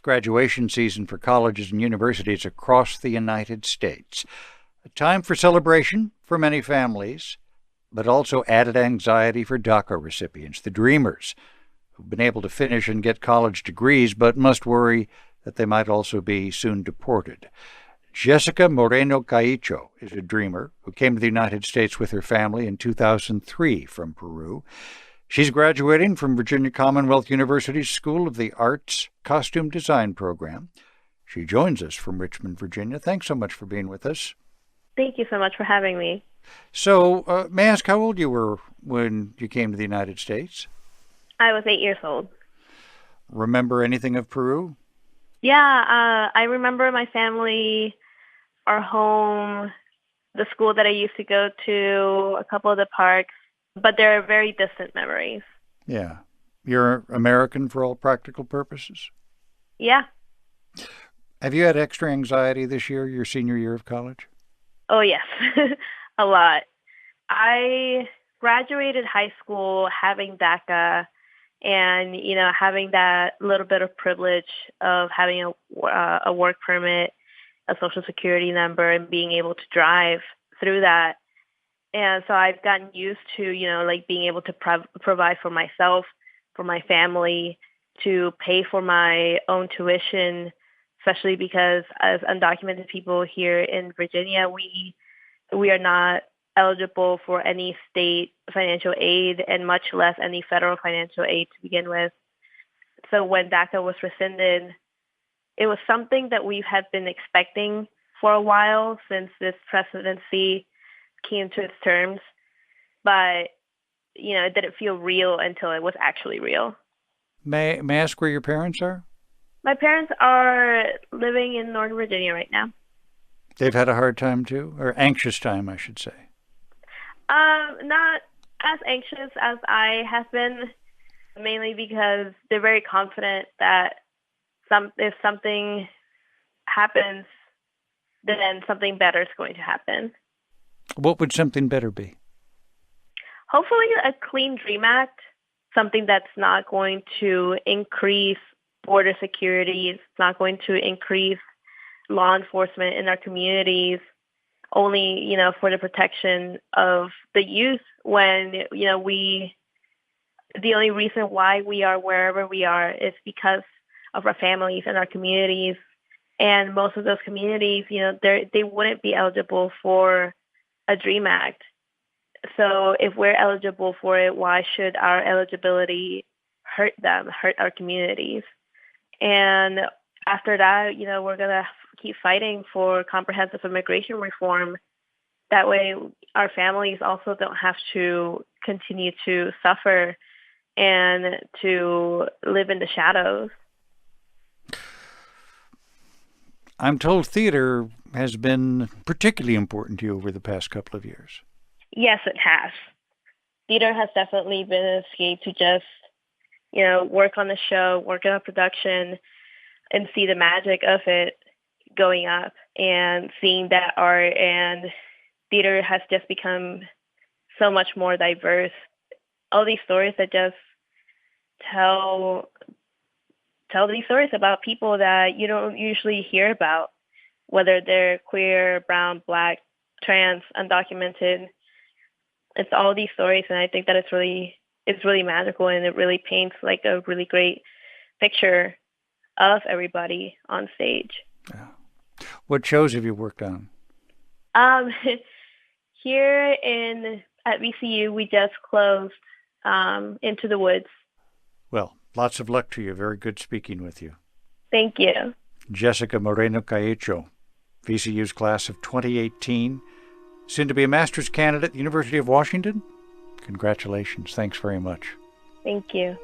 graduation season for colleges and universities across the United States. A time for celebration for many families, but also added anxiety for DACA recipients, the dreamers, who've been able to finish and get college degrees, but must worry that they might also be soon deported. Jessica Moreno Caicho is a dreamer who came to the United States with her family in 2003 from Peru. She's graduating from Virginia Commonwealth University's School of the Arts Costume Design Program. She joins us from Richmond, Virginia. Thanks so much for being with us. Thank you so much for having me. So, may I ask how old you were when you came to the United States? I was 8 years old. Remember anything of Peru? Yeah, I remember my family, our home, the school that I used to go to, a couple of the parks, but they're very distant memories. Yeah. You're American for all practical purposes? Yeah. Have you had extra anxiety this year, your senior year of college? Oh, yes, a lot. I graduated high school having DACA and, having that little bit of privilege of having a work permit, a social security number, and being able to drive through that. And so I've gotten used to, being able to provide for myself, for my family, to pay for my own tuition, especially because as undocumented people here in Virginia, we are not eligible for any state financial aid and much less any federal financial aid to begin with. So when DACA was rescinded, it was something that we had been expecting for a while since this presidency came to its terms. But, it didn't feel real until it was actually real. May I ask where your parents are? My parents are living in Northern Virginia right now. They've had a hard time too, or anxious time, I should say. Not as anxious as I have been, mainly because they're very confident that if something happens, then something better is going to happen. What would something better be? Hopefully a clean DREAM Act, something that's not going to increase border security, it's not going to increase law enforcement in our communities, only, for the protection of the youth when, the only reason why we are wherever we are is because of our families and our communities. And most of those communities, they wouldn't be eligible for a DREAM Act. So if we're eligible for it, why should our eligibility hurt our communities? And after that, we're going to keep fighting for comprehensive immigration reform. That way, our families also don't have to continue to suffer and to live in the shadows. I'm told theater has been particularly important to you over the past couple of years. Yes, it has. Theater has definitely been an escape to just, work on the show, work on a production, and see the magic of it going up and seeing that art and theater has just become so much more diverse. All these stories that just tell these stories about people that you don't usually hear about, whether they're queer, brown, black, trans, undocumented. It's all these stories, and I think that it's really magical, and it really paints like a really great picture of everybody on stage. Yeah. What shows have you worked on? Here at VCU, we just closed Into the Woods. Well, lots of luck to you. Very good speaking with you. Thank you. Jessica Moreno Caicho, VCU's class of 2018, soon to be a master's candidate at the University of Washington. Congratulations. Thanks very much. Thank you.